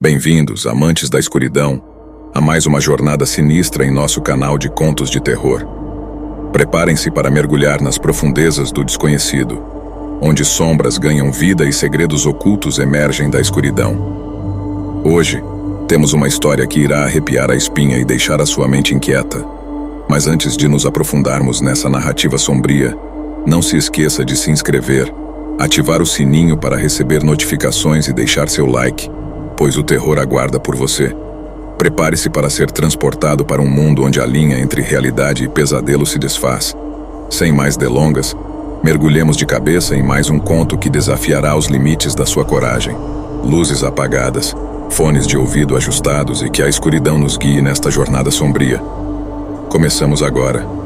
Bem-vindos, amantes da escuridão, a mais uma jornada sinistra em nosso canal de contos de terror. Preparem-se para mergulhar nas profundezas do desconhecido, onde sombras ganham vida e segredos ocultos emergem da escuridão. Hoje, temos uma história que irá arrepiar a espinha e deixar a sua mente inquieta. Mas antes de nos aprofundarmos nessa narrativa sombria, não se esqueça de se inscrever, ativar o sininho para receber notificações e deixar seu like, pois o terror aguarda por você. Prepare-se para ser transportado para um mundo onde a linha entre realidade e pesadelo se desfaz. Sem mais delongas, mergulhemos de cabeça em mais um conto que desafiará os limites da sua coragem. Luzes apagadas, fones de ouvido ajustados e que a escuridão nos guie nesta jornada sombria. Começamos agora.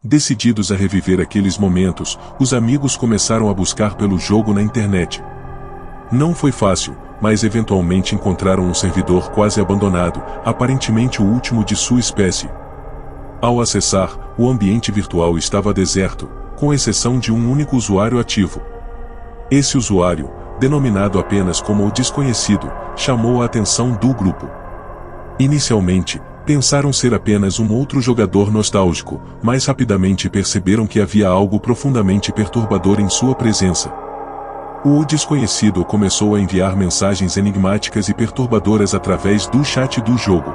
Decididos a reviver aqueles momentos, os amigos começaram a buscar pelo jogo na internet. Não foi fácil, mas eventualmente encontraram um servidor quase abandonado, aparentemente o último de sua espécie. Ao acessar, o ambiente virtual estava deserto, com exceção de um único usuário ativo. Esse usuário, denominado apenas como o Desconhecido, chamou a atenção do grupo. Inicialmente, pensaram ser apenas um outro jogador nostálgico, mas rapidamente perceberam que havia algo profundamente perturbador em sua presença. O Desconhecido começou a enviar mensagens enigmáticas e perturbadoras através do chat do jogo.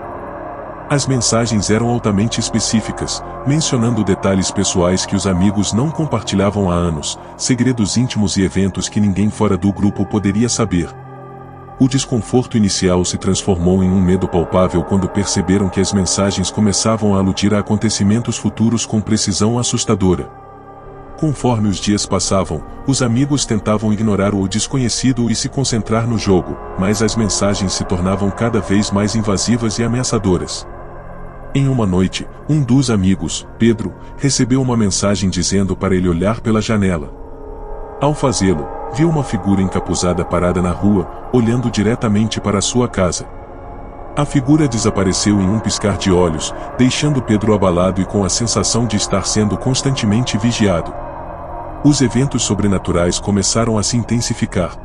As mensagens eram altamente específicas, mencionando detalhes pessoais que os amigos não compartilhavam há anos, segredos íntimos e eventos que ninguém fora do grupo poderia saber. O desconforto inicial se transformou em um medo palpável quando perceberam que as mensagens começavam a aludir a acontecimentos futuros com precisão assustadora. Conforme os dias passavam, os amigos tentavam ignorar o desconhecido e se concentrar no jogo, mas as mensagens se tornavam cada vez mais invasivas e ameaçadoras. Em uma noite, um dos amigos, Pedro, recebeu uma mensagem dizendo para ele olhar pela janela. Ao fazê-lo, viu uma figura encapuzada parada na rua, olhando diretamente para sua casa. A figura desapareceu em um piscar de olhos, deixando Pedro abalado e com a sensação de estar sendo constantemente vigiado. Os eventos sobrenaturais começaram a se intensificar.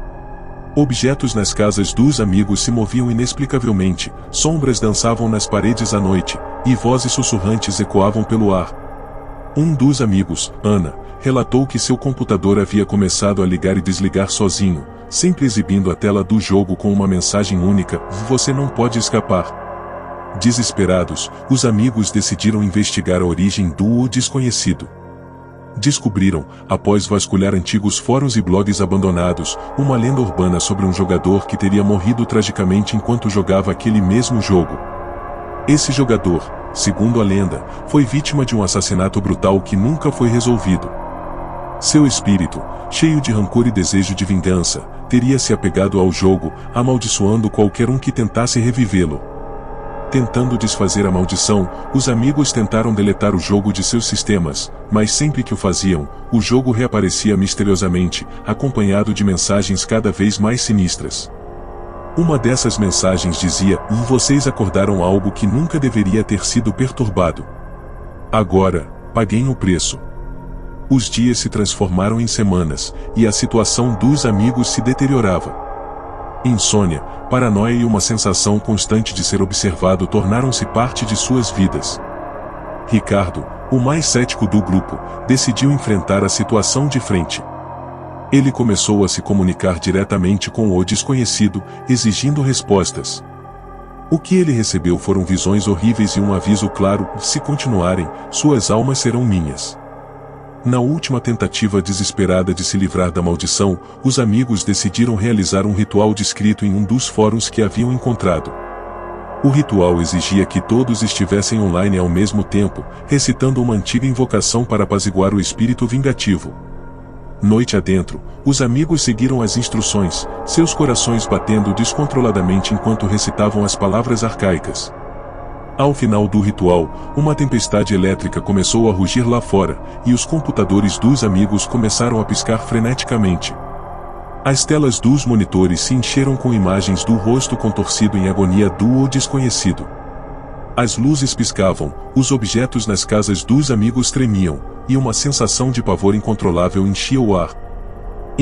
Objetos nas casas dos amigos se moviam inexplicavelmente, sombras dançavam nas paredes à noite, e vozes sussurrantes ecoavam pelo ar. Um dos amigos, Ana, relatou que seu computador havia começado a ligar e desligar sozinho, sempre exibindo a tela do jogo com uma mensagem única: "Você não pode escapar". Desesperados, os amigos decidiram investigar a origem do Desconhecido. Descobriram, após vasculhar antigos fóruns e blogs abandonados, uma lenda urbana sobre um jogador que teria morrido tragicamente enquanto jogava aquele mesmo jogo. Esse jogador, segundo a lenda, foi vítima de um assassinato brutal que nunca foi resolvido. Seu espírito, cheio de rancor e desejo de vingança, teria se apegado ao jogo, amaldiçoando qualquer um que tentasse revivê-lo. Tentando desfazer a maldição, os amigos tentaram deletar o jogo de seus sistemas, mas sempre que o faziam, o jogo reaparecia misteriosamente, acompanhado de mensagens cada vez mais sinistras. Uma dessas mensagens dizia: "Vocês acordaram algo que nunca deveria ter sido perturbado. Agora, paguem o preço". Os dias se transformaram em semanas, e a situação dos amigos se deteriorava. Insônia, paranoia e uma sensação constante de ser observado tornaram-se parte de suas vidas. Ricardo, o mais cético do grupo, decidiu enfrentar a situação de frente. Ele começou a se comunicar diretamente com o Desconhecido, exigindo respostas. O que ele recebeu foram visões horríveis e um aviso claro: "Se continuarem, suas almas serão minhas". Na última tentativa desesperada de se livrar da maldição, os amigos decidiram realizar um ritual descrito em um dos fóruns que haviam encontrado. O ritual exigia que todos estivessem online ao mesmo tempo, recitando uma antiga invocação para apaziguar o espírito vingativo. Noite adentro, os amigos seguiram as instruções, seus corações batendo descontroladamente enquanto recitavam as palavras arcaicas. Ao final do ritual, uma tempestade elétrica começou a rugir lá fora, e os computadores dos amigos começaram a piscar freneticamente. As telas dos monitores se encheram com imagens do rosto contorcido em agonia do Desconhecido. As luzes piscavam, os objetos nas casas dos amigos tremiam, e uma sensação de pavor incontrolável enchia o ar.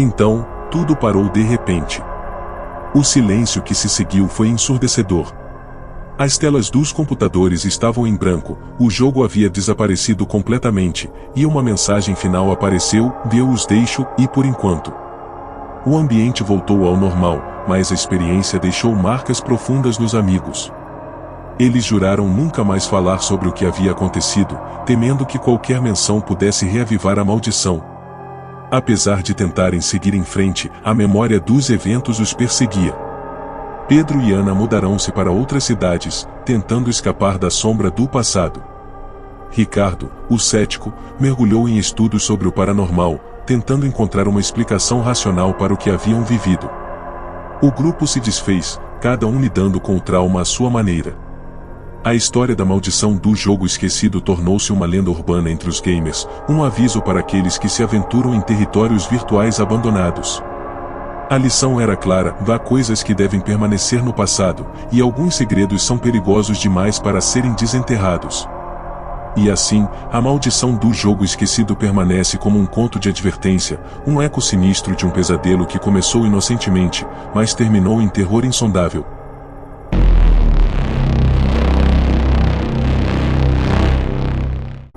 Então, tudo parou de repente. O silêncio que se seguiu foi ensurdecedor. As telas dos computadores estavam em branco, o jogo havia desaparecido completamente, e uma mensagem final apareceu: "Eu os deixo, e por enquanto." O ambiente voltou ao normal, mas a experiência deixou marcas profundas nos amigos. Eles juraram nunca mais falar sobre o que havia acontecido, temendo que qualquer menção pudesse reavivar a maldição. Apesar de tentarem seguir em frente, a memória dos eventos os perseguia. Pedro e Ana mudaram-se para outras cidades, tentando escapar da sombra do passado. Ricardo, o cético, mergulhou em estudos sobre o paranormal, tentando encontrar uma explicação racional para o que haviam vivido. O grupo se desfez, cada um lidando com o trauma à sua maneira. A história da maldição do jogo esquecido tornou-se uma lenda urbana entre os gamers, um aviso para aqueles que se aventuram em territórios virtuais abandonados. A lição era clara: há coisas que devem permanecer no passado, e alguns segredos são perigosos demais para serem desenterrados. E assim, a maldição do jogo esquecido permanece como um conto de advertência, um eco sinistro de um pesadelo que começou inocentemente, mas terminou em terror insondável.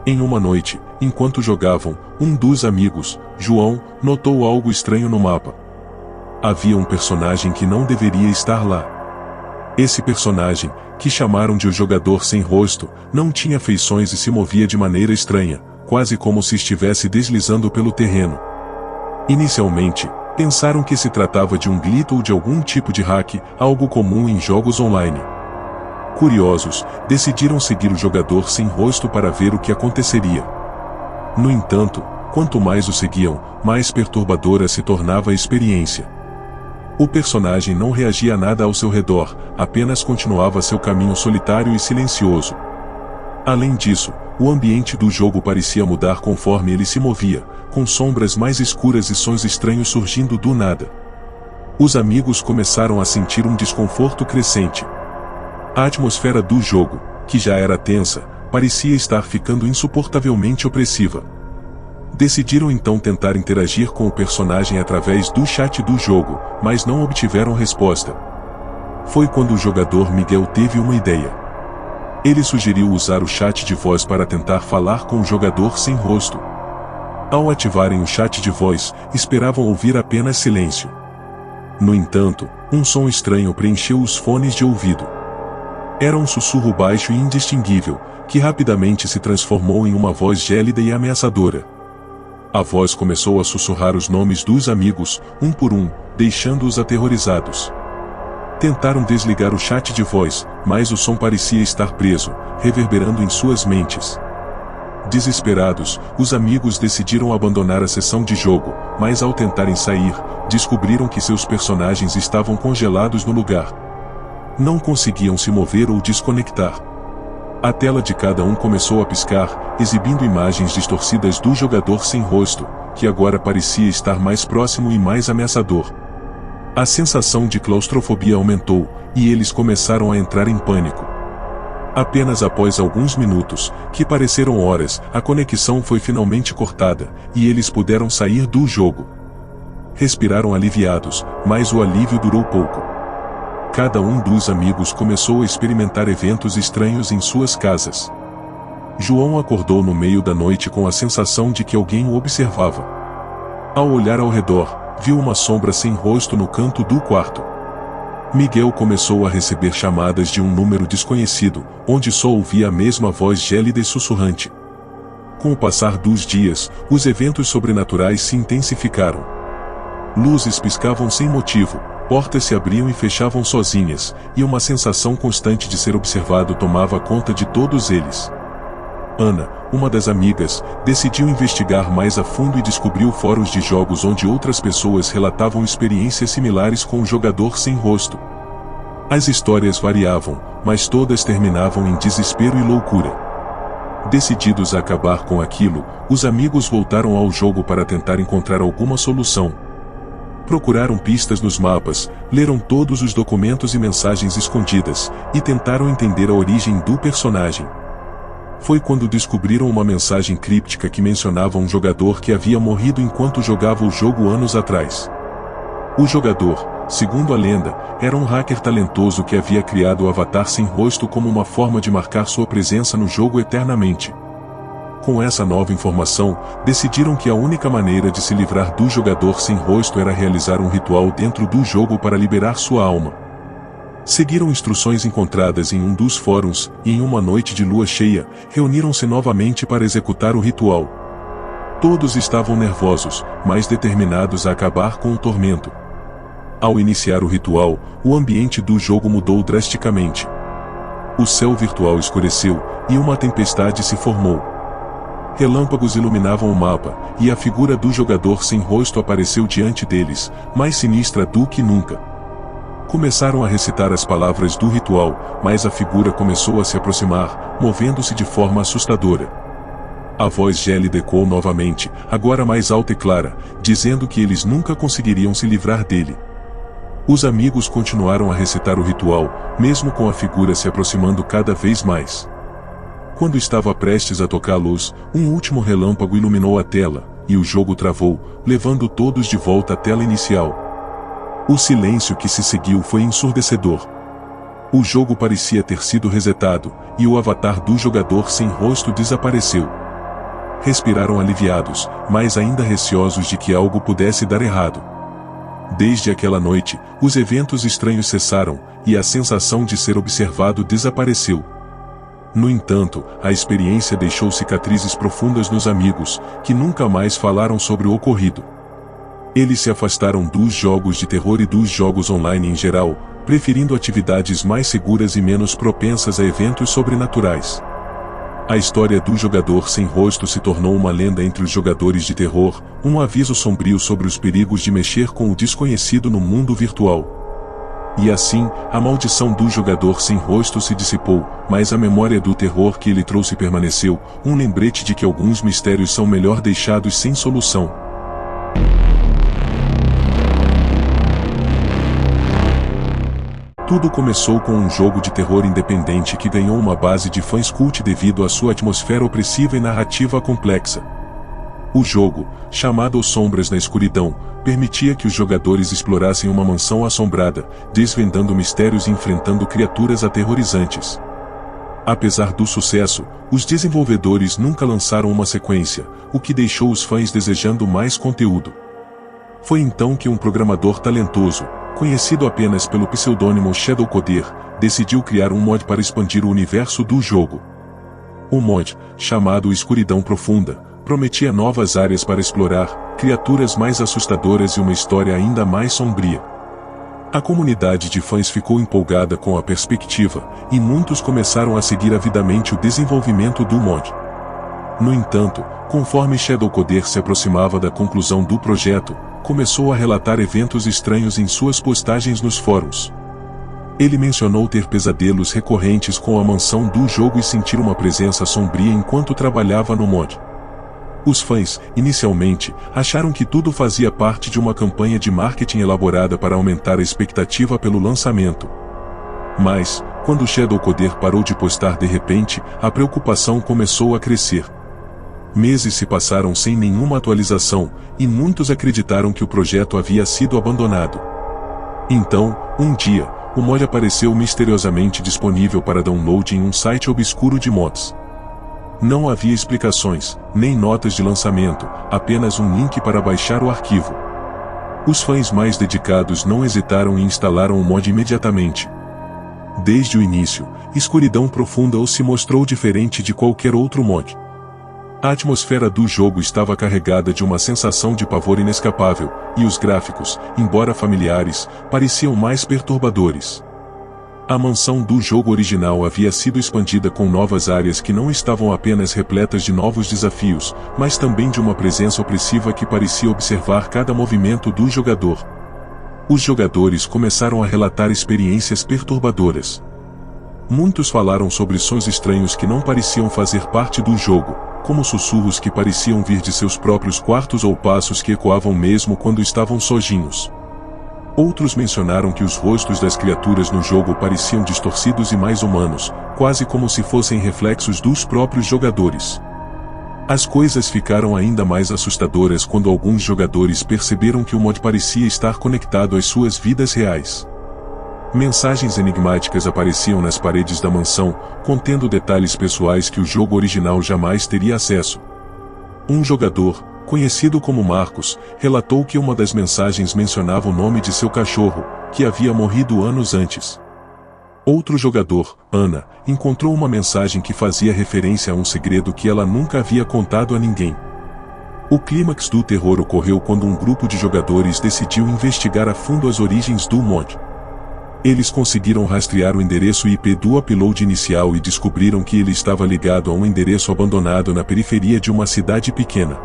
Em uma noite, enquanto jogavam, um dos amigos, João, notou algo estranho no mapa. Havia um personagem que não deveria estar lá. Esse personagem, que chamaram de o jogador sem rosto, não tinha feições e se movia de maneira estranha, quase como se estivesse deslizando pelo terreno. Inicialmente, pensaram que se tratava de um glitch ou de algum tipo de hack, algo comum em jogos online. Curiosos, decidiram seguir o jogador sem rosto para ver o que aconteceria. No entanto, quanto mais o seguiam, mais perturbadora se tornava a experiência. O personagem não reagia a nada ao seu redor, apenas continuava seu caminho solitário e silencioso. Além disso, o ambiente do jogo parecia mudar conforme ele se movia, com sombras mais escuras e sons estranhos surgindo do nada. Os amigos começaram a sentir um desconforto crescente. A atmosfera do jogo, que já era tensa, parecia estar ficando insuportavelmente opressiva. Decidiram então tentar interagir com o personagem através do chat do jogo, mas não obtiveram resposta. Foi quando o jogador Miguel teve uma ideia. Ele sugeriu usar o chat de voz para tentar falar com o jogador sem rosto. Ao ativarem o chat de voz, esperavam ouvir apenas silêncio. No entanto, um som estranho preencheu os fones de ouvido. Era um sussurro baixo e indistinguível, que rapidamente se transformou em uma voz gélida e ameaçadora. A voz começou a sussurrar os nomes dos amigos, um por um, deixando-os aterrorizados. Tentaram desligar o chat de voz, mas o som parecia estar preso, reverberando em suas mentes. Desesperados, os amigos decidiram abandonar a sessão de jogo, mas ao tentarem sair, descobriram que seus personagens estavam congelados no lugar. Não conseguiam se mover ou desconectar. A tela de cada um começou a piscar, exibindo imagens distorcidas do jogador sem rosto, que agora parecia estar mais próximo e mais ameaçador. A sensação de claustrofobia aumentou, e eles começaram a entrar em pânico. Apenas após alguns minutos, que pareceram horas, a conexão foi finalmente cortada, e eles puderam sair do jogo. Respiraram aliviados, mas o alívio durou pouco. Cada um dos amigos começou a experimentar eventos estranhos em suas casas. João acordou no meio da noite com a sensação de que alguém o observava. Ao olhar ao redor, viu uma sombra sem rosto no canto do quarto. Miguel começou a receber chamadas de um número desconhecido, onde só ouvia a mesma voz gélida e sussurrante. Com o passar dos dias, os eventos sobrenaturais se intensificaram. Luzes piscavam sem motivo, portas se abriam e fechavam sozinhas, e uma sensação constante de ser observado tomava conta de todos eles. Ana, uma das amigas, decidiu investigar mais a fundo e descobriu fóruns de jogos onde outras pessoas relatavam experiências similares com o jogador sem rosto. As histórias variavam, mas todas terminavam em desespero e loucura. Decididos a acabar com aquilo, os amigos voltaram ao jogo para tentar encontrar alguma solução. Procuraram pistas nos mapas, leram todos os documentos e mensagens escondidas, e tentaram entender a origem do personagem. foi quando descobriram uma mensagem críptica que mencionava um jogador que havia morrido enquanto jogava o jogo anos atrás. O jogador, segundo a lenda, era um hacker talentoso que havia criado o avatar sem rosto como uma forma de marcar sua presença no jogo eternamente. Com essa nova informação, decidiram que a única maneira de se livrar do jogador sem rosto era realizar um ritual dentro do jogo para liberar sua alma. Seguiram instruções encontradas em um dos fóruns, e em uma noite de lua cheia, reuniram-se novamente para executar o ritual. Todos estavam nervosos, mas determinados a acabar com o tormento. Ao iniciar o ritual, o ambiente do jogo mudou drasticamente. O céu virtual escureceu, e uma tempestade se formou. Relâmpagos iluminavam o mapa, e a figura do jogador sem rosto apareceu diante deles, mais sinistra do que nunca. Começaram a recitar as palavras do ritual, mas a figura começou a se aproximar, movendo-se de forma assustadora. A voz gélida ecoou novamente, agora mais alta e clara, dizendo que eles nunca conseguiriam se livrar dele. Os amigos continuaram a recitar o ritual, mesmo com a figura se aproximando cada vez mais. Quando estava prestes a tocar a luz, um último relâmpago iluminou a tela, e o jogo travou, levando todos de volta à tela inicial. O silêncio que se seguiu foi ensurdecedor. O jogo parecia ter sido resetado, e o avatar do jogador sem rosto desapareceu. Respiraram aliviados, mas ainda receosos de que algo pudesse dar errado. Desde aquela noite, os eventos estranhos cessaram, e a sensação de ser observado desapareceu. No entanto, a experiência deixou cicatrizes profundas nos amigos, que nunca mais falaram sobre o ocorrido. Eles se afastaram dos jogos de terror e dos jogos online em geral, preferindo atividades mais seguras e menos propensas a eventos sobrenaturais. A história do jogador sem rosto se tornou uma lenda entre os jogadores de terror, um aviso sombrio sobre os perigos de mexer com o desconhecido no mundo virtual. E assim, a maldição do jogador sem rosto se dissipou, mas a memória do terror que ele trouxe permaneceu, um lembrete de que alguns mistérios são melhor deixados sem solução. Tudo começou com um jogo de terror independente que ganhou uma base de fãs cult devido à sua atmosfera opressiva e narrativa complexa. O jogo, chamado Sombras na Escuridão, permitia que os jogadores explorassem uma mansão assombrada, desvendando mistérios e enfrentando criaturas aterrorizantes. Apesar do sucesso, os desenvolvedores nunca lançaram uma sequência, o que deixou os fãs desejando mais conteúdo. Foi então que um programador talentoso, conhecido apenas pelo pseudônimo Shadowcoder, decidiu criar um mod para expandir o universo do jogo. O mod, chamado Escuridão Profunda, prometia novas áreas para explorar, criaturas mais assustadoras e uma história ainda mais sombria. A comunidade de fãs ficou empolgada com a perspectiva, e muitos começaram a seguir avidamente o desenvolvimento do mod. No entanto, conforme Shadowcoder se aproximava da conclusão do projeto, começou a relatar eventos estranhos em suas postagens nos fóruns. Ele mencionou ter pesadelos recorrentes com a mansão do jogo e sentir uma presença sombria enquanto trabalhava no mod. Os fãs, inicialmente, acharam que tudo fazia parte de uma campanha de marketing elaborada para aumentar a expectativa pelo lançamento. Mas, quando Shadowcoder parou de postar de repente, a preocupação começou a crescer. Meses se passaram sem nenhuma atualização, e muitos acreditaram que o projeto havia sido abandonado. Então, um dia, o mod apareceu misteriosamente disponível para download em um site obscuro de mods. Não havia explicações, nem notas de lançamento, apenas um link para baixar o arquivo. Os fãs mais dedicados não hesitaram e instalaram o mod imediatamente. Desde o início, Escuridão Profunda se mostrou diferente de qualquer outro mod. A atmosfera do jogo estava carregada de uma sensação de pavor inescapável, e os gráficos, embora familiares, pareciam mais perturbadores. A mansão do jogo original havia sido expandida com novas áreas que não estavam apenas repletas de novos desafios, mas também de uma presença opressiva que parecia observar cada movimento do jogador. Os jogadores começaram a relatar experiências perturbadoras. Muitos falaram sobre sons estranhos que não pareciam fazer parte do jogo, como sussurros que pareciam vir de seus próprios quartos ou passos que ecoavam mesmo quando estavam sozinhos. Outros mencionaram que os rostos das criaturas no jogo pareciam distorcidos e mais humanos, quase como se fossem reflexos dos próprios jogadores. As coisas ficaram ainda mais assustadoras quando alguns jogadores perceberam que o mod parecia estar conectado às suas vidas reais. Mensagens enigmáticas apareciam nas paredes da mansão, contendo detalhes pessoais que o jogo original jamais teria acesso. Um jogador, conhecido como Marcos, relatou que uma das mensagens mencionava o nome de seu cachorro, que havia morrido anos antes. Outro jogador, Ana, encontrou uma mensagem que fazia referência a um segredo que ela nunca havia contado a ninguém. O clímax do terror ocorreu quando um grupo de jogadores decidiu investigar a fundo as origens do mod. Eles conseguiram rastrear o endereço IP do upload inicial e descobriram que ele estava ligado a um endereço abandonado na periferia de uma cidade pequena.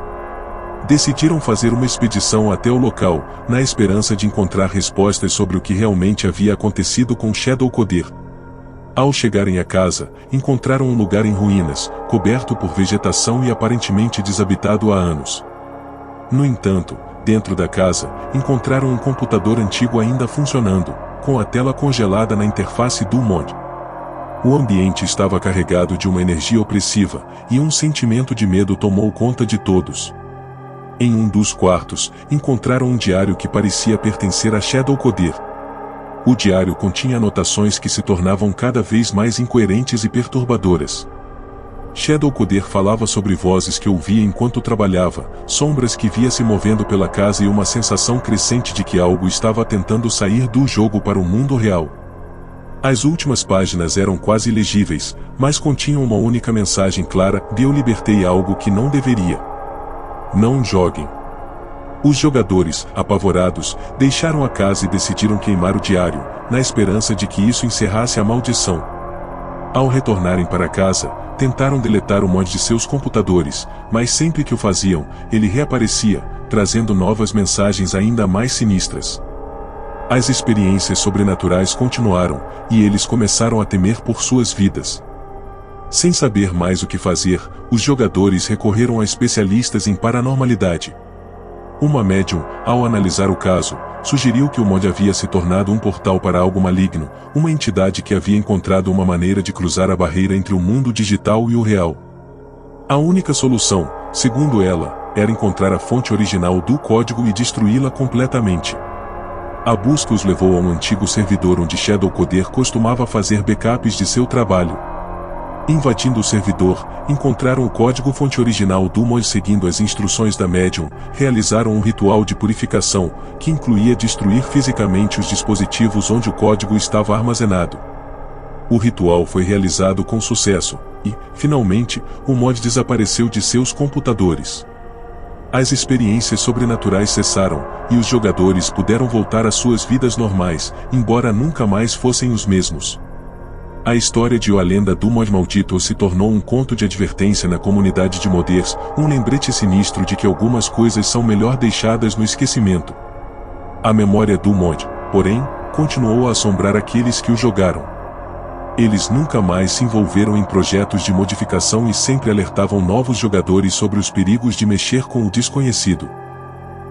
Decidiram fazer uma expedição até o local, na esperança de encontrar respostas sobre o que realmente havia acontecido com Shadow Coder. Ao chegarem à casa, encontraram um lugar em ruínas, coberto por vegetação e aparentemente desabitado há anos. No entanto, dentro da casa, encontraram um computador antigo ainda funcionando, com a tela congelada na interface do mod. O ambiente estava carregado de uma energia opressiva, e um sentimento de medo tomou conta de todos. Em um dos quartos, encontraram um diário que parecia pertencer a Shadow Coder. O diário continha anotações que se tornavam cada vez mais incoerentes e perturbadoras. Shadow Coder falava sobre vozes que ouvia enquanto trabalhava, sombras que via se movendo pela casa e uma sensação crescente de que algo estava tentando sair do jogo para o mundo real. As últimas páginas eram quase ilegíveis, mas continham uma única mensagem clara: eu libertei algo que não deveria. Não joguem. Os jogadores, apavorados, deixaram a casa e decidiram queimar o diário, na esperança de que isso encerrasse a maldição. Ao retornarem para casa, tentaram deletar o mod de seus computadores, mas sempre que o faziam, ele reaparecia, trazendo novas mensagens ainda mais sinistras. As experiências sobrenaturais continuaram, e eles começaram a temer por suas vidas. Sem saber mais o que fazer, os jogadores recorreram a especialistas em paranormalidade. Uma médium, ao analisar o caso, sugeriu que o mod havia se tornado um portal para algo maligno, uma entidade que havia encontrado uma maneira de cruzar a barreira entre o mundo digital e o real. A única solução, segundo ela, era encontrar a fonte original do código e destruí-la completamente. A busca os levou a um antigo servidor onde Shadow Coder costumava fazer backups de seu trabalho. Invadindo o servidor, encontraram o código-fonte original do mod. Seguindo as instruções da médium, realizaram um ritual de purificação, que incluía destruir fisicamente os dispositivos onde o código estava armazenado. O ritual foi realizado com sucesso, e, finalmente, o mod desapareceu de seus computadores. As experiências sobrenaturais cessaram, e os jogadores puderam voltar às suas vidas normais, embora nunca mais fossem os mesmos. A história de A Lenda do Mod Maldito se tornou um conto de advertência na comunidade de modders, um lembrete sinistro de que algumas coisas são melhor deixadas no esquecimento. A memória do mod, porém, continuou a assombrar aqueles que o jogaram. Eles nunca mais se envolveram em projetos de modificação e sempre alertavam novos jogadores sobre os perigos de mexer com o desconhecido.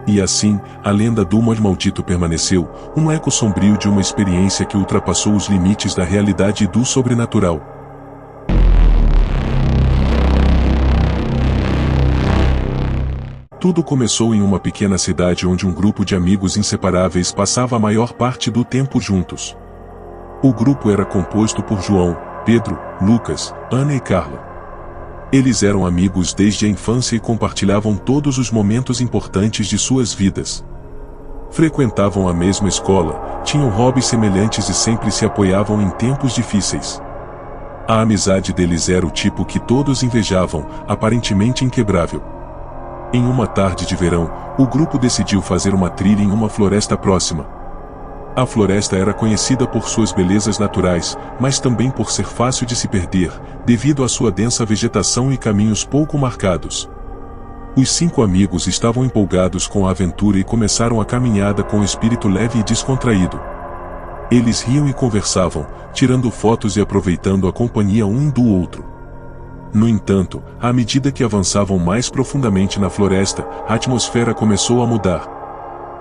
E assim, a lenda do mod maldito permaneceu, um eco sombrio de uma experiência que ultrapassou os limites da realidade e do sobrenatural. Tudo começou em uma pequena cidade onde um grupo de amigos inseparáveis passava a maior parte do tempo juntos. O grupo era composto por João, Pedro, Lucas, Ana e Carla. Eles eram amigos desde a infância e compartilhavam todos os momentos importantes de suas vidas. Frequentavam a mesma escola, tinham hobbies semelhantes e sempre se apoiavam em tempos difíceis. A amizade deles era o tipo que todos invejavam, aparentemente inquebrável. Em uma tarde de verão, o grupo decidiu fazer uma trilha em uma floresta próxima. A floresta era conhecida por suas belezas naturais, mas também por ser fácil de se perder, devido à sua densa vegetação e caminhos pouco marcados. Os 5 amigos estavam empolgados com a aventura e começaram a caminhada com espírito leve e descontraído. Eles riam e conversavam, tirando fotos e aproveitando a companhia um do outro. No entanto, à medida que avançavam mais profundamente na floresta, a atmosfera começou a mudar.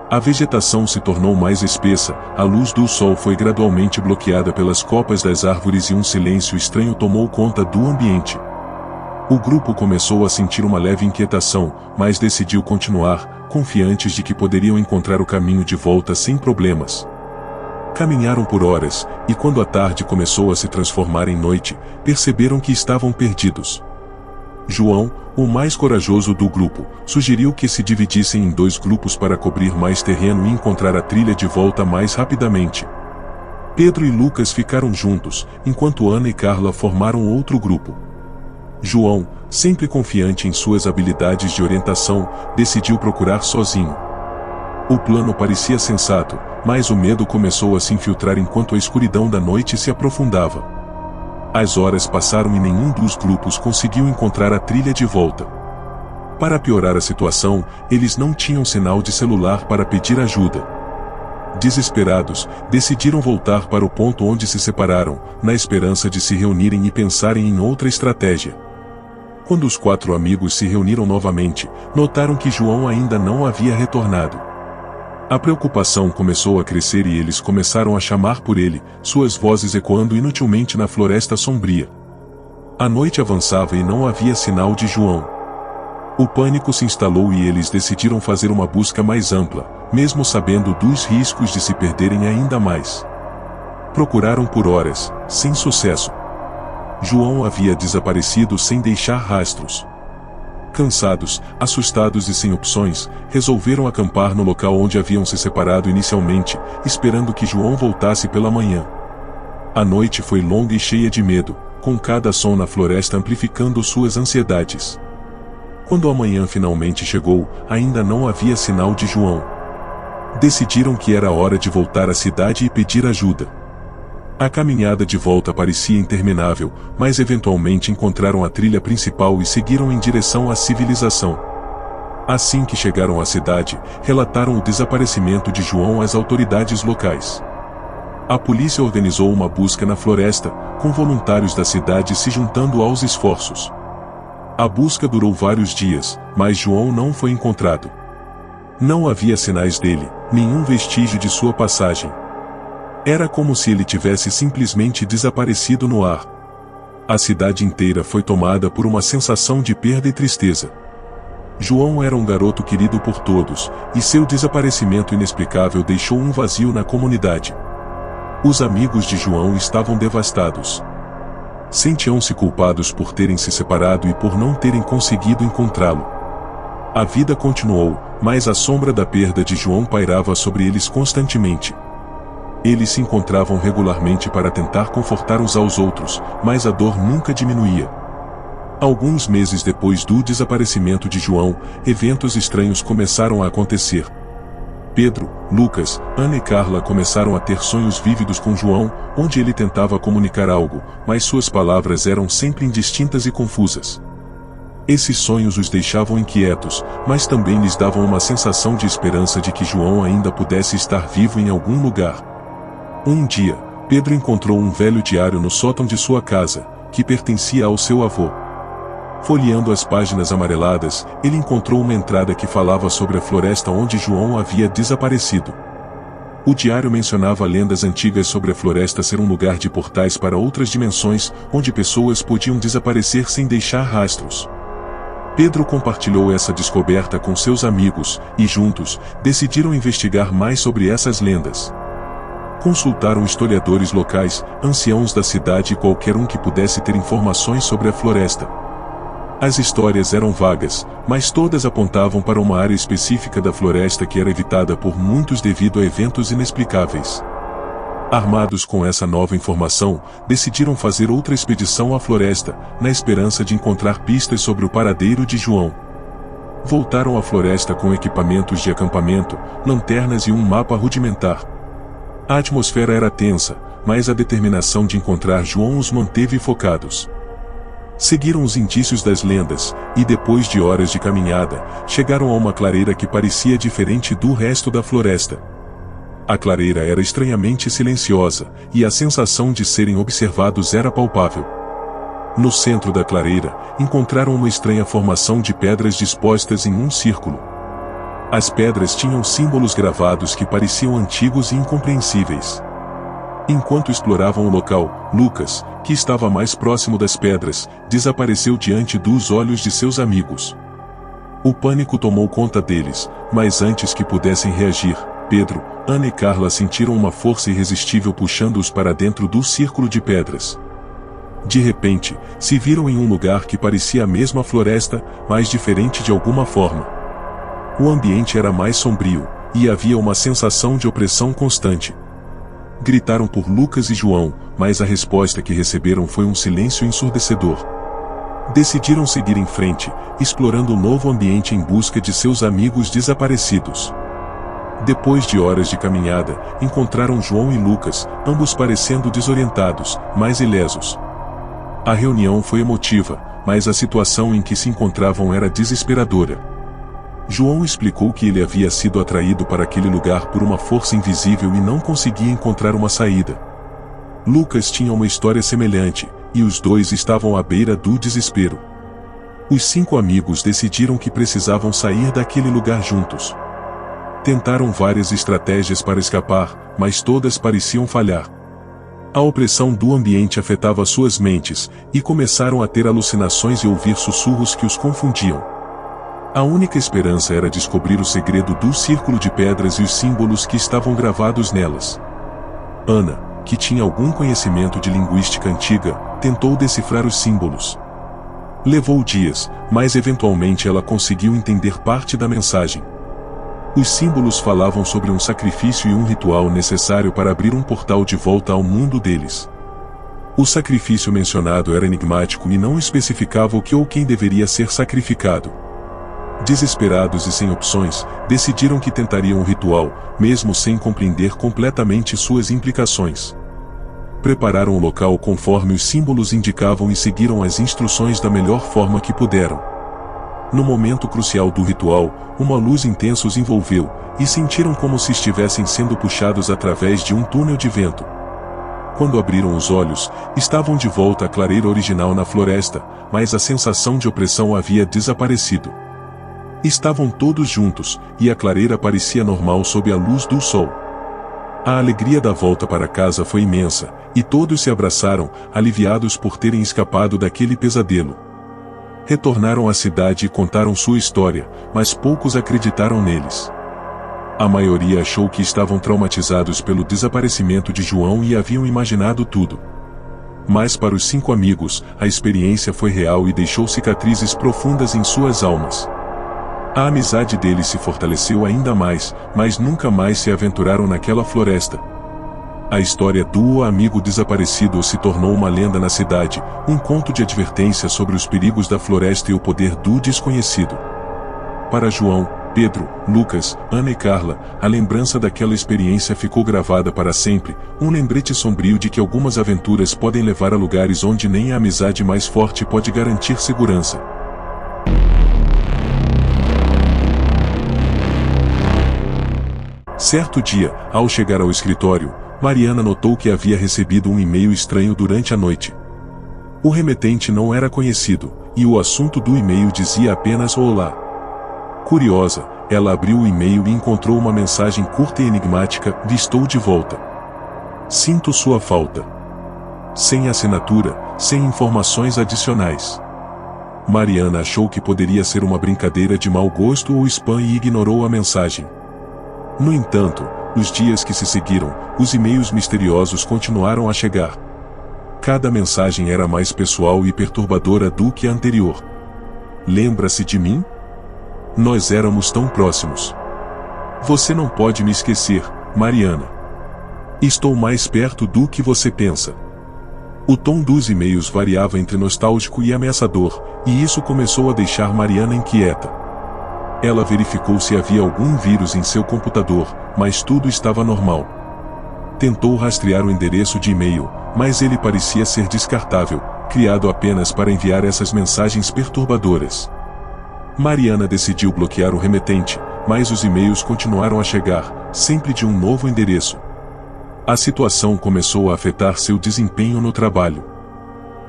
A vegetação se tornou mais espessa, a luz do sol foi gradualmente bloqueada pelas copas das árvores e um silêncio estranho tomou conta do ambiente. O grupo começou a sentir uma leve inquietação, mas decidiu continuar, confiantes de que poderiam encontrar o caminho de volta sem problemas. Caminharam por horas, e quando a tarde começou a se transformar em noite, perceberam que estavam perdidos. João, o mais corajoso do grupo, sugeriu que se dividissem em 2 grupos para cobrir mais terreno e encontrar a trilha de volta mais rapidamente. Pedro e Lucas ficaram juntos, enquanto Ana e Carla formaram outro grupo. João, sempre confiante em suas habilidades de orientação, decidiu procurar sozinho. O plano parecia sensato, mas o medo começou a se infiltrar enquanto a escuridão da noite se aprofundava. As horas passaram e nenhum dos grupos conseguiu encontrar a trilha de volta. Para piorar a situação, eles não tinham sinal de celular para pedir ajuda. Desesperados, decidiram voltar para o ponto onde se separaram, na esperança de se reunirem e pensarem em outra estratégia. Quando os 4 amigos se reuniram novamente, notaram que João ainda não havia retornado. A preocupação começou a crescer e eles começaram a chamar por ele, suas vozes ecoando inutilmente na floresta sombria. A noite avançava e não havia sinal de João. O pânico se instalou e eles decidiram fazer uma busca mais ampla, mesmo sabendo dos riscos de se perderem ainda mais. Procuraram por horas, sem sucesso. João havia desaparecido sem deixar rastros. Cansados, assustados e sem opções, resolveram acampar no local onde haviam se separado inicialmente, esperando que João voltasse pela manhã. A noite foi longa e cheia de medo, com cada som na floresta amplificando suas ansiedades. Quando a manhã finalmente chegou, ainda não havia sinal de João. Decidiram que era hora de voltar à cidade e pedir ajuda. A caminhada de volta parecia interminável, mas eventualmente encontraram a trilha principal e seguiram em direção à civilização. Assim que chegaram à cidade, relataram o desaparecimento de João às autoridades locais. A polícia organizou uma busca na floresta, com voluntários da cidade se juntando aos esforços. A busca durou vários dias, mas João não foi encontrado. Não havia sinais dele, nenhum vestígio de sua passagem. Era como se ele tivesse simplesmente desaparecido no ar. A cidade inteira foi tomada por uma sensação de perda e tristeza. João era um garoto querido por todos, e seu desaparecimento inexplicável deixou um vazio na comunidade. Os amigos de João estavam devastados. Sentiam-se culpados por terem se separado e por não terem conseguido encontrá-lo. A vida continuou, mas a sombra da perda de João pairava sobre eles constantemente. Eles se encontravam regularmente para tentar confortar uns aos outros, mas a dor nunca diminuía. Alguns meses depois do desaparecimento de João, eventos estranhos começaram a acontecer. Pedro, Lucas, Ana e Carla começaram a ter sonhos vívidos com João, onde ele tentava comunicar algo, mas suas palavras eram sempre indistintas e confusas. Esses sonhos os deixavam inquietos, mas também lhes davam uma sensação de esperança de que João ainda pudesse estar vivo em algum lugar. Um dia, Pedro encontrou um velho diário no sótão de sua casa, que pertencia ao seu avô. Folheando as páginas amareladas, ele encontrou uma entrada que falava sobre a floresta onde João havia desaparecido. O diário mencionava lendas antigas sobre a floresta ser um lugar de portais para outras dimensões, onde pessoas podiam desaparecer sem deixar rastros. Pedro compartilhou essa descoberta com seus amigos, e juntos, decidiram investigar mais sobre essas lendas. Consultaram historiadores locais, anciãos da cidade e qualquer um que pudesse ter informações sobre a floresta. As histórias eram vagas, mas todas apontavam para uma área específica da floresta que era evitada por muitos devido a eventos inexplicáveis. Armados com essa nova informação, decidiram fazer outra expedição à floresta, na esperança de encontrar pistas sobre o paradeiro de João. Voltaram à floresta com equipamentos de acampamento, lanternas e um mapa rudimentar. A atmosfera era tensa, mas a determinação de encontrar João os manteve focados. Seguiram os indícios das lendas, e depois de horas de caminhada, chegaram a uma clareira que parecia diferente do resto da floresta. A clareira era estranhamente silenciosa, e a sensação de serem observados era palpável. No centro da clareira, encontraram uma estranha formação de pedras dispostas em um círculo. As pedras tinham símbolos gravados que pareciam antigos e incompreensíveis. Enquanto exploravam o local, Lucas, que estava mais próximo das pedras, desapareceu diante dos olhos de seus amigos. O pânico tomou conta deles, mas antes que pudessem reagir, Pedro, Ana e Carla sentiram uma força irresistível puxando-os para dentro do círculo de pedras. De repente, se viram em um lugar que parecia a mesma floresta, mas diferente de alguma forma. O ambiente era mais sombrio, e havia uma sensação de opressão constante. Gritaram por Lucas e João, mas a resposta que receberam foi um silêncio ensurdecedor. Decidiram seguir em frente, explorando o novo ambiente em busca de seus amigos desaparecidos. Depois de horas de caminhada, encontraram João e Lucas, ambos parecendo desorientados, mas ilesos. A reunião foi emotiva, mas a situação em que se encontravam era desesperadora. João explicou que ele havia sido atraído para aquele lugar por uma força invisível e não conseguia encontrar uma saída. Lucas tinha uma história semelhante, e os dois estavam à beira do desespero. Os 5 amigos decidiram que precisavam sair daquele lugar juntos. Tentaram várias estratégias para escapar, mas todas pareciam falhar. A opressão do ambiente afetava suas mentes, e começaram a ter alucinações e ouvir sussurros que os confundiam. A única esperança era descobrir o segredo do círculo de pedras e os símbolos que estavam gravados nelas. Ana, que tinha algum conhecimento de linguística antiga, tentou decifrar os símbolos. Levou dias, mas eventualmente ela conseguiu entender parte da mensagem. Os símbolos falavam sobre um sacrifício e um ritual necessário para abrir um portal de volta ao mundo deles. O sacrifício mencionado era enigmático e não especificava o que ou quem deveria ser sacrificado. Desesperados e sem opções, decidiram que tentariam o ritual, mesmo sem compreender completamente suas implicações. Prepararam o local conforme os símbolos indicavam e seguiram as instruções da melhor forma que puderam. No momento crucial do ritual, uma luz intensa os envolveu, e sentiram como se estivessem sendo puxados através de um túnel de vento. Quando abriram os olhos, estavam de volta à clareira original na floresta, mas a sensação de opressão havia desaparecido. Estavam todos juntos, e a clareira parecia normal sob a luz do sol. A alegria da volta para casa foi imensa, e todos se abraçaram, aliviados por terem escapado daquele pesadelo. Retornaram à cidade e contaram sua história, mas poucos acreditaram neles. A maioria achou que estavam traumatizados pelo desaparecimento de João e haviam imaginado tudo. Mas para os 5 amigos, a experiência foi real e deixou cicatrizes profundas em suas almas. A amizade deles se fortaleceu ainda mais, mas nunca mais se aventuraram naquela floresta. A história do amigo desaparecido se tornou uma lenda na cidade, um conto de advertência sobre os perigos da floresta e o poder do desconhecido. Para João, Pedro, Lucas, Ana e Carla, a lembrança daquela experiência ficou gravada para sempre, um lembrete sombrio de que algumas aventuras podem levar a lugares onde nem a amizade mais forte pode garantir segurança. Certo dia, ao chegar ao escritório, Mariana notou que havia recebido um e-mail estranho durante a noite. O remetente não era conhecido, e o assunto do e-mail dizia apenas olá. Curiosa, ela abriu o e-mail e encontrou uma mensagem curta e enigmática: estou de volta. Sinto sua falta. Sem assinatura, sem informações adicionais. Mariana achou que poderia ser uma brincadeira de mau gosto ou spam e ignorou a mensagem. No entanto, nos dias que se seguiram, os e-mails misteriosos continuaram a chegar. Cada mensagem era mais pessoal e perturbadora do que a anterior. Lembra-se de mim? Nós éramos tão próximos. Você não pode me esquecer, Mariana. Estou mais perto do que você pensa. O tom dos e-mails variava entre nostálgico e ameaçador, e isso começou a deixar Mariana inquieta. Ela verificou se havia algum vírus em seu computador, mas tudo estava normal. Tentou rastrear o endereço de e-mail, mas ele parecia ser descartável, criado apenas para enviar essas mensagens perturbadoras. Mariana decidiu bloquear o remetente, mas os e-mails continuaram a chegar, sempre de um novo endereço. A situação começou a afetar seu desempenho no trabalho.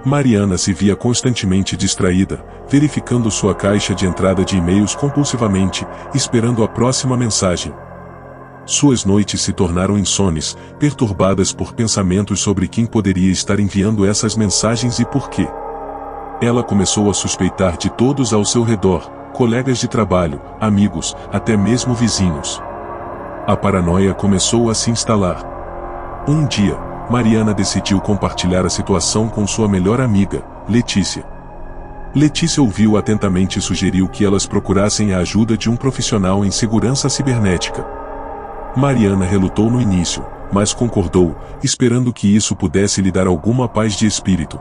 Mariana se via constantemente distraída, verificando sua caixa de entrada de e-mails compulsivamente, esperando a próxima mensagem. Suas noites se tornaram insones, perturbadas por pensamentos sobre quem poderia estar enviando essas mensagens e por quê. Ela começou a suspeitar de todos ao seu redor, colegas de trabalho, amigos, até mesmo vizinhos. A paranoia começou a se instalar. Um dia, Mariana decidiu compartilhar a situação com sua melhor amiga, Letícia. Letícia ouviu atentamente e sugeriu que elas procurassem a ajuda de um profissional em segurança cibernética. Mariana relutou no início, mas concordou, esperando que isso pudesse lhe dar alguma paz de espírito.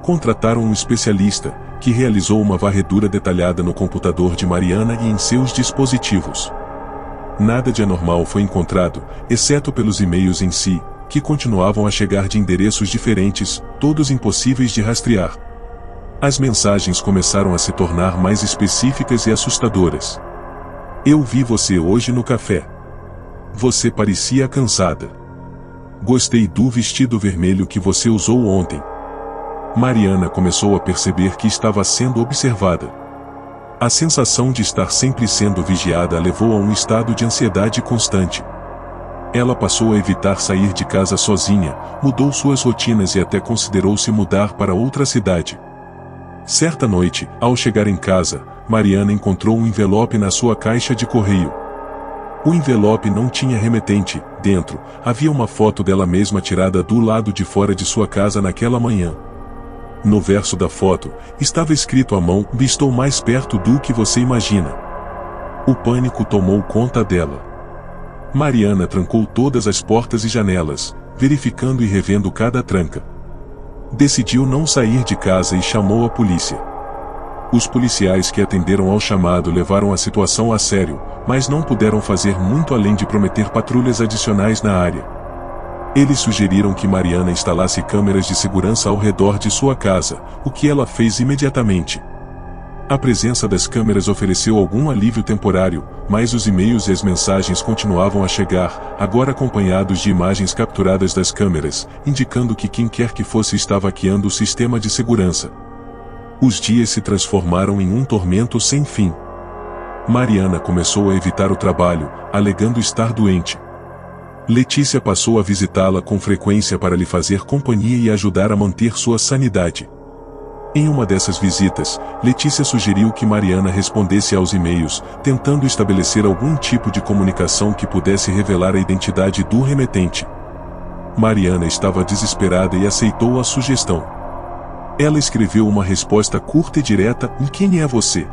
Contrataram um especialista, que realizou uma varredura detalhada no computador de Mariana e em seus dispositivos. Nada de anormal foi encontrado, exceto pelos e-mails em si, que continuavam a chegar de endereços diferentes, todos impossíveis de rastrear. As mensagens começaram a se tornar mais específicas e assustadoras. Eu vi você hoje no café. Você parecia cansada. Gostei do vestido vermelho que você usou ontem. Mariana começou a perceber que estava sendo observada. A sensação de estar sempre sendo vigiada a levou a um estado de ansiedade constante. Ela passou a evitar sair de casa sozinha, mudou suas rotinas e até considerou se mudar para outra cidade. Certa noite, ao chegar em casa, Mariana encontrou um envelope na sua caixa de correio. O envelope não tinha remetente, dentro, havia uma foto dela mesma tirada do lado de fora de sua casa naquela manhã. No verso da foto, estava escrito à mão: "Estou mais perto do que você imagina." O pânico tomou conta dela. Mariana trancou todas as portas e janelas, verificando e revendo cada tranca. Decidiu não sair de casa e chamou a polícia. Os policiais que atenderam ao chamado levaram a situação a sério, mas não puderam fazer muito além de prometer patrulhas adicionais na área. Eles sugeriram que Mariana instalasse câmeras de segurança ao redor de sua casa, o que ela fez imediatamente. A presença das câmeras ofereceu algum alívio temporário, mas os e-mails e as mensagens continuavam a chegar, agora acompanhados de imagens capturadas das câmeras, indicando que quem quer que fosse estava hackeando o sistema de segurança. Os dias se transformaram em um tormento sem fim. Mariana começou a evitar o trabalho, alegando estar doente. Letícia passou a visitá-la com frequência para lhe fazer companhia e ajudar a manter sua sanidade. Em uma dessas visitas, Letícia sugeriu que Mariana respondesse aos e-mails, tentando estabelecer algum tipo de comunicação que pudesse revelar a identidade do remetente. Mariana estava desesperada e aceitou a sugestão. Ela escreveu uma resposta curta e direta: "E quem é você?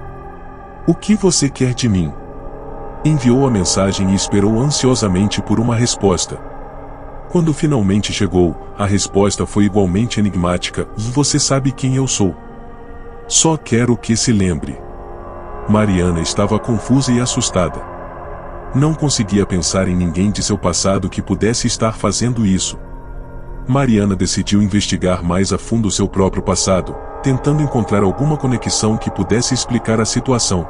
O que você quer de mim?" Enviou a mensagem e esperou ansiosamente por uma resposta. Quando finalmente chegou, a resposta foi igualmente enigmática: "Você sabe quem eu sou. Só quero que se lembre." Mariana estava confusa e assustada. Não conseguia pensar em ninguém de seu passado que pudesse estar fazendo isso. Mariana decidiu investigar mais a fundo seu próprio passado, tentando encontrar alguma conexão que pudesse explicar a situação.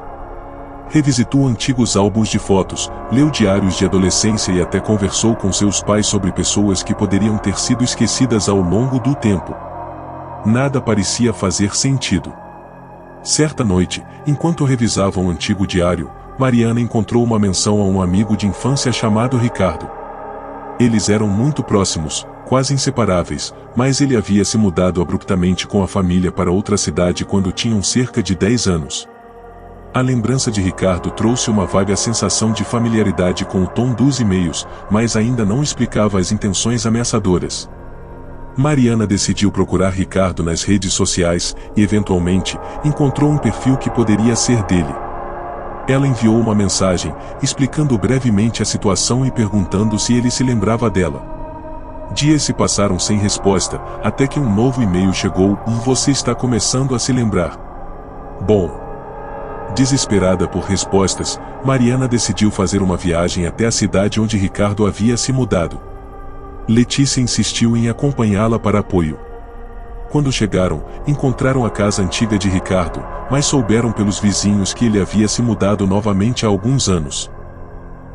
Revisitou antigos álbuns de fotos, leu diários de adolescência e até conversou com seus pais sobre pessoas que poderiam ter sido esquecidas ao longo do tempo. Nada parecia fazer sentido. Certa noite, enquanto revisava um antigo diário, Mariana encontrou uma menção a um amigo de infância chamado Ricardo. Eles eram muito próximos, quase inseparáveis, mas ele havia se mudado abruptamente com a família para outra cidade quando tinham cerca de 10 anos. A lembrança de Ricardo trouxe uma vaga sensação de familiaridade com o tom dos e-mails, mas ainda não explicava as intenções ameaçadoras. Mariana decidiu procurar Ricardo nas redes sociais e, eventualmente, encontrou um perfil que poderia ser dele. Ela enviou uma mensagem, explicando brevemente a situação e perguntando se ele se lembrava dela. Dias se passaram sem resposta, até que um novo e-mail chegou: "Você está começando a se lembrar." Bom. Desesperada por respostas, Mariana decidiu fazer uma viagem até a cidade onde Ricardo havia se mudado. Letícia insistiu em acompanhá-la para apoio. Quando chegaram, encontraram a casa antiga de Ricardo, mas souberam pelos vizinhos que ele havia se mudado novamente há alguns anos.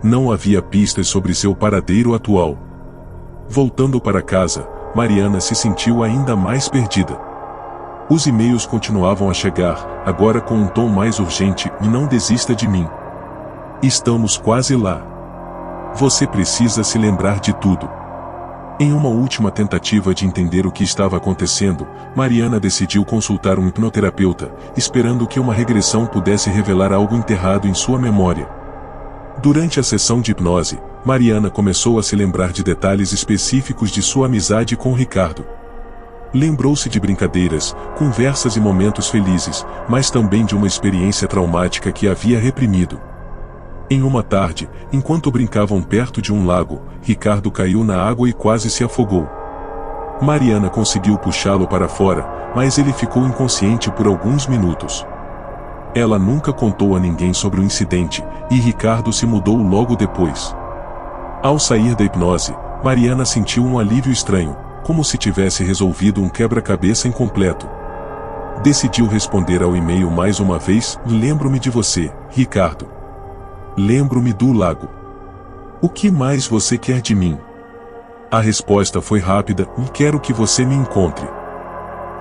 Não havia pistas sobre seu paradeiro atual. Voltando para casa, Mariana se sentiu ainda mais perdida. Os e-mails continuavam a chegar, agora com um tom mais urgente: não desista de mim. Estamos quase lá. Você precisa se lembrar de tudo. Em uma última tentativa de entender o que estava acontecendo, Mariana decidiu consultar um hipnoterapeuta, esperando que uma regressão pudesse revelar algo enterrado em sua memória. Durante a sessão de hipnose, Mariana começou a se lembrar de detalhes específicos de sua amizade com Ricardo. Lembrou-se de brincadeiras, conversas e momentos felizes, mas também de uma experiência traumática que havia reprimido. Em uma tarde, enquanto brincavam perto de um lago, Ricardo caiu na água e quase se afogou. Mariana conseguiu puxá-lo para fora, mas ele ficou inconsciente por alguns minutos. Ela nunca contou a ninguém sobre o incidente, e Ricardo se mudou logo depois. Ao sair da hipnose, Mariana sentiu um alívio estranho, como se tivesse resolvido um quebra-cabeça incompleto. Decidiu responder ao e-mail mais uma vez: lembro-me de você, Ricardo. Lembro-me do lago. O que mais você quer de mim? A resposta foi rápida: quero que você me encontre.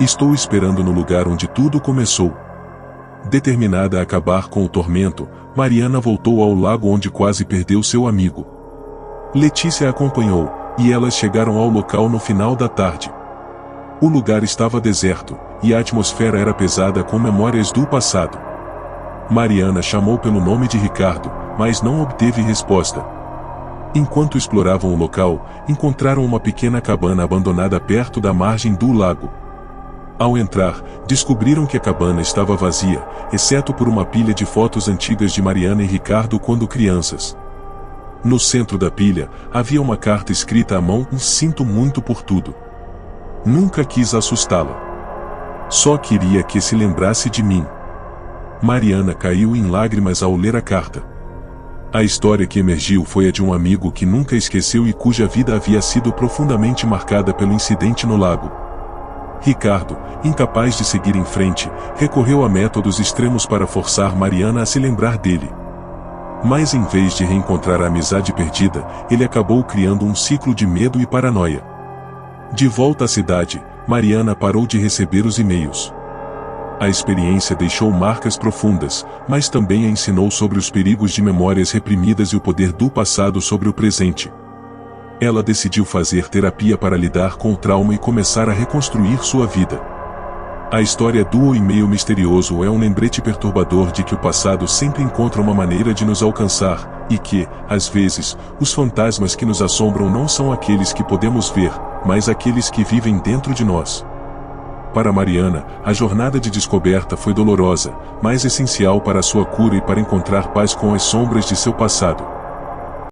Estou esperando no lugar onde tudo começou. Determinada a acabar com o tormento, Mariana voltou ao lago onde quase perdeu seu amigo. Letícia a acompanhou, e elas chegaram ao local no final da tarde. O lugar estava deserto, e a atmosfera era pesada com memórias do passado. Mariana chamou pelo nome de Ricardo, mas não obteve resposta. Enquanto exploravam o local, encontraram uma pequena cabana abandonada perto da margem do lago. Ao entrar, descobriram que a cabana estava vazia, exceto por uma pilha de fotos antigas de Mariana e Ricardo quando crianças. No centro da pilha, havia uma carta escrita à mão: sinto muito por tudo. Nunca quis assustá-la. Só queria que se lembrasse de mim. Mariana caiu em lágrimas ao ler a carta. A história que emergiu foi a de um amigo que nunca esqueceu e cuja vida havia sido profundamente marcada pelo incidente no lago. Ricardo, incapaz de seguir em frente, recorreu a métodos extremos para forçar Mariana a se lembrar dele. Mas em vez de reencontrar a amizade perdida, ele acabou criando um ciclo de medo e paranoia. De volta à cidade, Mariana parou de receber os e-mails. A experiência deixou marcas profundas, mas também a ensinou sobre os perigos de memórias reprimidas e o poder do passado sobre o presente. Ela decidiu fazer terapia para lidar com o trauma e começar a reconstruir sua vida. A história do e-mail misterioso é um lembrete perturbador de que o passado sempre encontra uma maneira de nos alcançar, e que, às vezes, os fantasmas que nos assombram não são aqueles que podemos ver, mas aqueles que vivem dentro de nós. Para Mariana, a jornada de descoberta foi dolorosa, mas essencial para a sua cura e para encontrar paz com as sombras de seu passado.